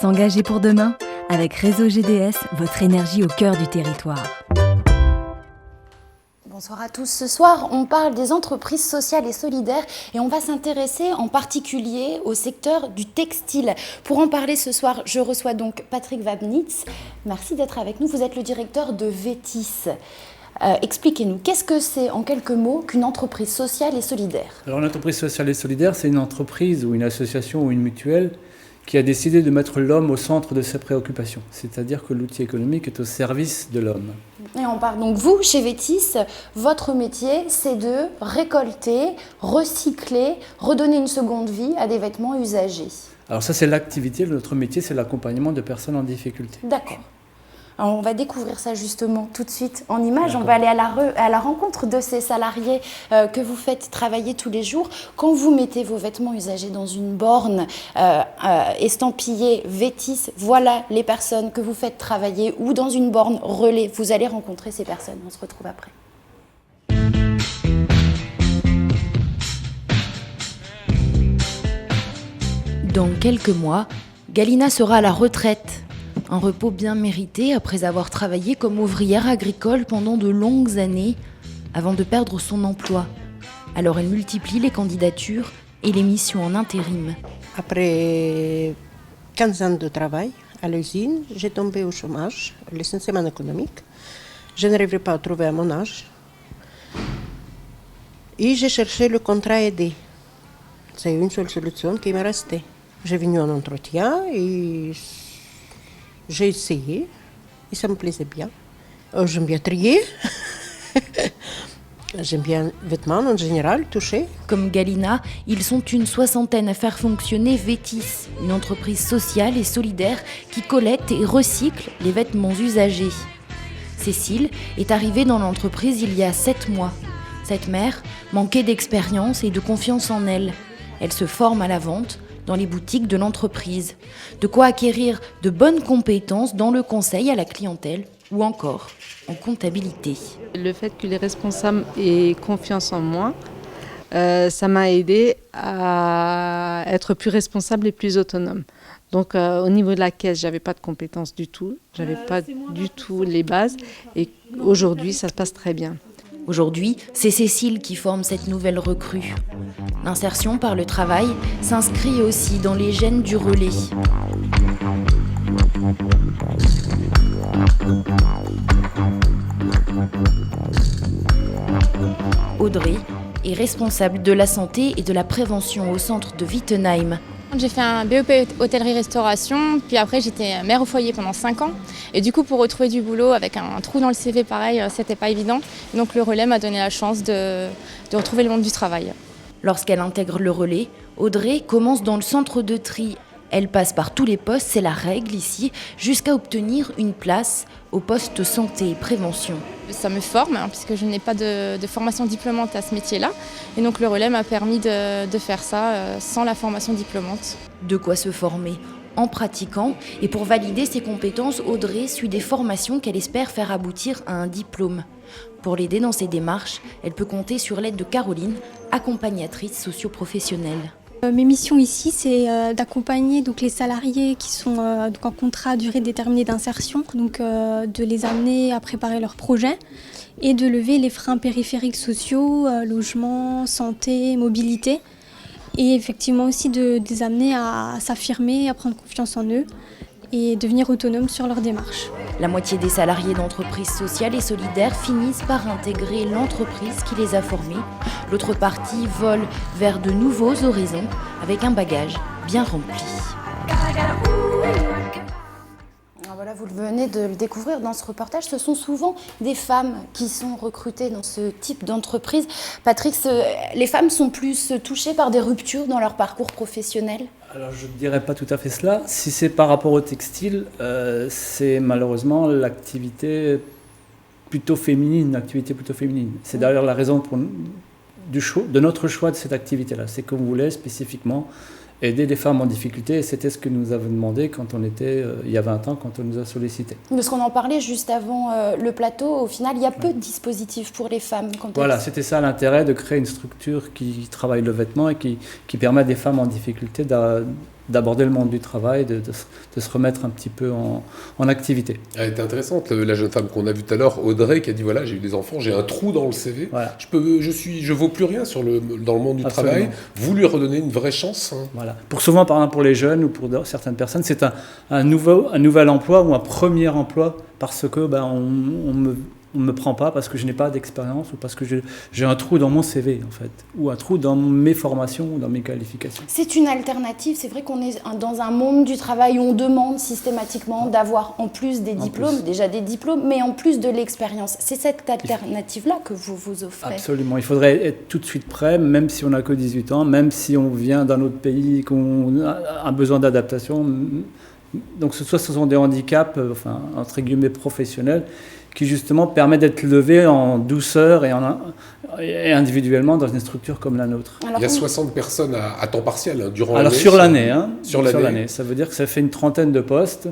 S'engager pour demain, avec Réseau GDS, votre énergie au cœur du territoire. Bonsoir à tous. Ce soir, on parle des entreprises sociales et solidaires et on va s'intéresser en particulier au secteur du textile. Pour en parler ce soir, je reçois donc Patrick Wabnitz. Merci d'être avec nous. Vous êtes le directeur de Vétis. Expliquez-nous, qu'est-ce que c'est en quelques mots qu'une entreprise sociale et solidaire ? Alors une entreprise sociale et solidaire, c'est une entreprise ou une association ou une mutuelle qui a décidé de mettre l'homme au centre de ses préoccupations. C'est-à-dire que l'outil économique est au service de l'homme. Et on part donc, vous, chez Vétis, votre métier, c'est de récolter, recycler, redonner une seconde vie à des vêtements usagés. Alors ça, c'est l'activité. Notre métier, c'est l'accompagnement de personnes en difficulté. D'accord. Alors on va découvrir ça justement tout de suite en images. D'accord. On va aller à la rencontre de ces salariés que vous faites travailler tous les jours. Quand vous mettez vos vêtements usagés dans une borne estampillée Vétis, voilà les personnes que vous faites travailler, ou dans une borne relais. Vous allez rencontrer ces personnes. On se retrouve après. Dans quelques mois, Galina sera à la retraite. Un repos bien mérité après avoir travaillé comme ouvrière agricole pendant de longues années avant de perdre son emploi. Alors elle multiplie les candidatures et les missions en intérim. Après 15 ans de travail à l'usine, j'ai tombé au chômage, licenciement économique. Je n'arrivais pas à trouver à mon âge. Et j'ai cherché le contrat aidé. C'est une seule solution qui m'est restée. J'ai venu en entretien et j'ai essayé, et ça me plaisait bien. J'aime bien trier, j'aime bien les vêtements en général, toucher. Comme Galina, ils sont une soixantaine à faire fonctionner Vétis, une entreprise sociale et solidaire qui collecte et recycle les vêtements usagés. Cécile est arrivée dans l'entreprise il y a 7 mois. Cette mère manquait d'expérience et de confiance en elle. Elle se forme à la vente dans les boutiques de l'entreprise. De quoi acquérir de bonnes compétences dans le conseil à la clientèle ou encore en comptabilité. Le fait que les responsables aient confiance en moi, ça m'a aidé à être plus responsable et plus autonome. Donc au niveau de la caisse, j'avais pas de compétences du tout, j'avais pas du tout les bases et aujourd'hui ça se passe très bien. Aujourd'hui, c'est Cécile qui forme cette nouvelle recrue. L'insertion par le travail s'inscrit aussi dans les gènes du relais. Audrey est responsable de la santé et de la prévention au centre de Wittenheim. J'ai fait un BEP hôtellerie-restauration, puis après j'étais mère au foyer pendant 5 ans. Et du coup, pour retrouver du boulot avec un trou dans le CV pareil, c'était pas évident. Donc le relais m'a donné la chance de retrouver le monde du travail. Lorsqu'elle intègre le relais, Audrey commence dans le centre de tri. Elle passe par tous les postes, c'est la règle ici, jusqu'à obtenir une place au poste santé et prévention. Ça me forme, puisque je n'ai pas de formation diplômante à ce métier-là. Et donc le relais m'a permis de faire ça sans la formation diplômante. De quoi se former en pratiquant. Et pour valider ses compétences, Audrey suit des formations qu'elle espère faire aboutir à un diplôme. Pour l'aider dans ses démarches, elle peut compter sur l'aide de Caroline, accompagnatrice socio-professionnelle. Mes missions ici, c'est d'accompagner donc, les salariés qui sont donc, en contrat à durée déterminée d'insertion, donc de les amener à préparer leurs projets et de lever les freins périphériques sociaux, logement, santé, mobilité, et effectivement aussi de les amener à s'affirmer, à prendre confiance en eux et devenir autonomes sur leur démarche. La moitié des salariés d'entreprises sociales et solidaires finissent par intégrer l'entreprise qui les a formés. L'autre partie vole vers de nouveaux horizons avec un bagage bien rempli. Alors voilà, vous venez de le découvrir dans ce reportage, ce sont souvent des femmes qui sont recrutées dans ce type d'entreprise. Patrick, les femmes sont plus touchées par des ruptures dans leur parcours professionnel ? Alors je ne dirais pas tout à fait cela. Si c'est par rapport au textile, c'est malheureusement l'activité plutôt féminine. C'est d'ailleurs la raison de notre choix de cette activité-là. C'est qu'on voulait spécifiquement aider les femmes en difficulté. Et c'était ce que nous avons demandé quand on était, il y a 20 ans, quand on nous a sollicité. Parce qu'on en parlait juste avant le plateau, au final, il y a peu de dispositifs pour les femmes. Voilà, c'était ça l'intérêt de créer une structure qui travaille le vêtement et qui permet à des femmes en difficulté d'aborder le monde du travail, de se remettre un petit peu en activité. Elle était intéressante, la jeune femme qu'on a vue tout à l'heure, Audrey, qui a dit voilà, j'ai eu des enfants, j'ai un trou dans le CV, Voilà. je vaux plus rien dans le monde du Absolument. travail. Vous lui redonnez une vraie chance. Voilà. Souvent, par exemple, pour les jeunes ou pour certaines personnes, c'est un nouvel emploi ou un premier emploi parce que on me prend pas parce que je n'ai pas d'expérience ou parce que j'ai un trou dans mon CV, en fait, ou un trou dans mes formations ou dans mes qualifications. C'est une alternative. C'est vrai qu'on est dans un monde du travail où on demande systématiquement d'avoir en plus des diplômes, déjà des diplômes, mais en plus de l'expérience. C'est cette alternative-là que vous vous offrez. Absolument. Il faudrait être tout de suite prêt, même si on n'a que 18 ans, même si on vient d'un autre pays, qu'on a un besoin d'adaptation. Donc, ce sont des handicaps, entre guillemets, professionnels, qui justement permet d'être levé en douceur et individuellement dans une structure comme la nôtre. Il y a 60 personnes à temps partiel durant l'année. Alors sur l'année, sur l'année. Ça veut dire que ça fait une trentaine de postes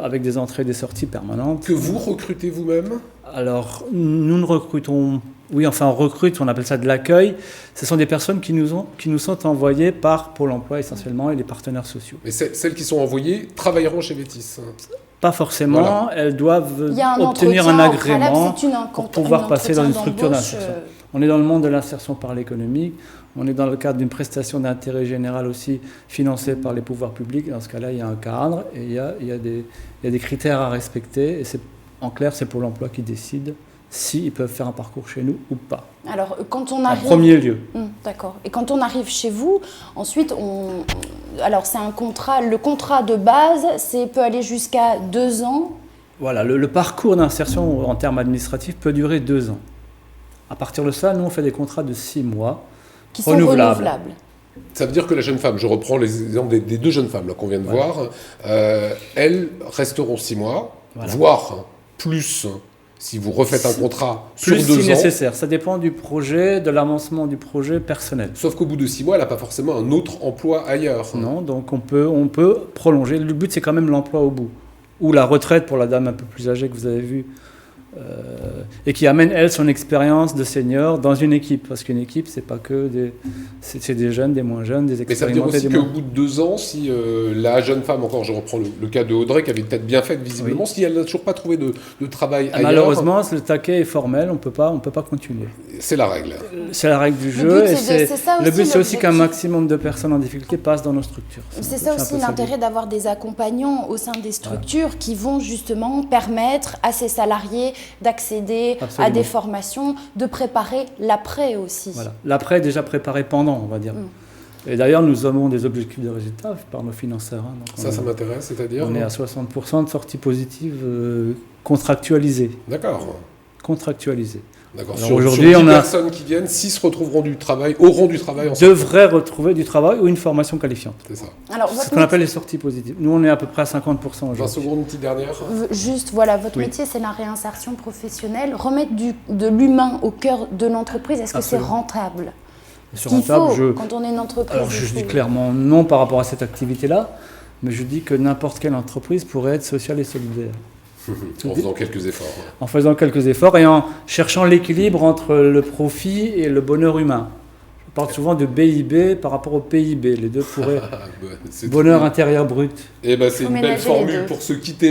avec des entrées et des sorties permanentes. Que vous recrutez vous-même ? Alors nous ne recrutons... Oui, enfin on recrute, on appelle ça de l'accueil. Ce sont des personnes qui nous sont envoyées par Pôle emploi essentiellement et les partenaires sociaux. Mais celles qui sont envoyées travailleront chez Vétis. Pas forcément, Voilà. Elles doivent Il y a un obtenir un entretien au préalable, agrément c'est pour pouvoir passer dans une structure d'embauche, d'insertion. On est dans le monde de l'insertion par l'économique, on est dans le cadre d'une prestation d'intérêt général aussi financée par les pouvoirs publics. Dans ce cas-là, il y a un cadre et il y a des critères à respecter. Et en clair, c'est Pôle emploi qui décide s'ils peuvent faire un parcours chez nous ou pas. Alors, quand on arrive... En premier lieu. D'accord. Et quand on arrive chez vous, ensuite, alors c'est un contrat. Le contrat de base, peut aller jusqu'à 2 ans. Voilà, le parcours d'insertion en termes administratifs peut durer 2 ans. À partir de ça, nous, on fait des contrats de 6 mois, Qui sont renouvelables. Ça veut dire que la jeune femme, je reprends les exemples des 2 jeunes femmes là, qu'on vient de voir, elles resteront 6 mois, voire plus si vous refaites un contrat sur 2 ans. Plus si nécessaire. Ça dépend du projet, de l'avancement du projet personnel. Sauf qu'au bout de 6 mois, elle n'a pas forcément un autre emploi ailleurs. Non, donc on peut prolonger. Le but, c'est quand même l'emploi au bout. Ou la retraite pour la dame un peu plus âgée que vous avez vue. Et qui amène, elle, son expérience de senior dans une équipe. Parce qu'une équipe, c'est pas que c'est des jeunes, des moins jeunes, des expérimentés. Mais ça veut dire aussi qu'au bout de 2 ans, si la jeune femme, encore je reprends le cas de Audrey, qui avait peut-être bien fait visiblement, si elle n'a toujours pas trouvé de travail ailleurs... Malheureusement, le taquet est formel, on peut pas continuer. C'est la règle. C'est la règle du jeu. Le but, c'est aussi qu'un maximum de personnes en difficulté passent dans nos structures. C'est ça aussi l'intérêt d'avoir des accompagnants au sein des structures qui vont justement permettre à ces salariés d'accéder à des formations, de préparer l'après aussi. Voilà. L'après est déjà préparé pendant, on va dire. Et d'ailleurs, nous avons des objectifs de résultats par nos financeurs. Donc ça m'intéresse, c'est-à-dire on est à 60% de sorties positives contractualisées. D'accord. Contractualisées. D'accord. Aujourd'hui, sur 10 personnes qui viennent, 6 auront du travail ensemble. Devraient retrouver du travail ou une formation qualifiante. C'est ça. C'est ce qu'on appelle les sorties positives. Nous, on est à peu près à 50% aujourd'hui. 20 secondes, une petite dernière. Juste, voilà, votre métier, c'est la réinsertion professionnelle. Remettre de l'humain au cœur de l'entreprise, est-ce que c'est rentable ? Quand on est une entreprise. Alors, je dis clairement non par rapport à cette activité-là, mais je dis que n'importe quelle entreprise pourrait être sociale et solidaire. En faisant quelques efforts. En faisant quelques efforts et en cherchant l'équilibre entre le profit et le bonheur humain. Je parle souvent de BIB par rapport au PIB. Les deux pourraient... bonheur intérieur brut. Et c'est une belle formule pour se quitter.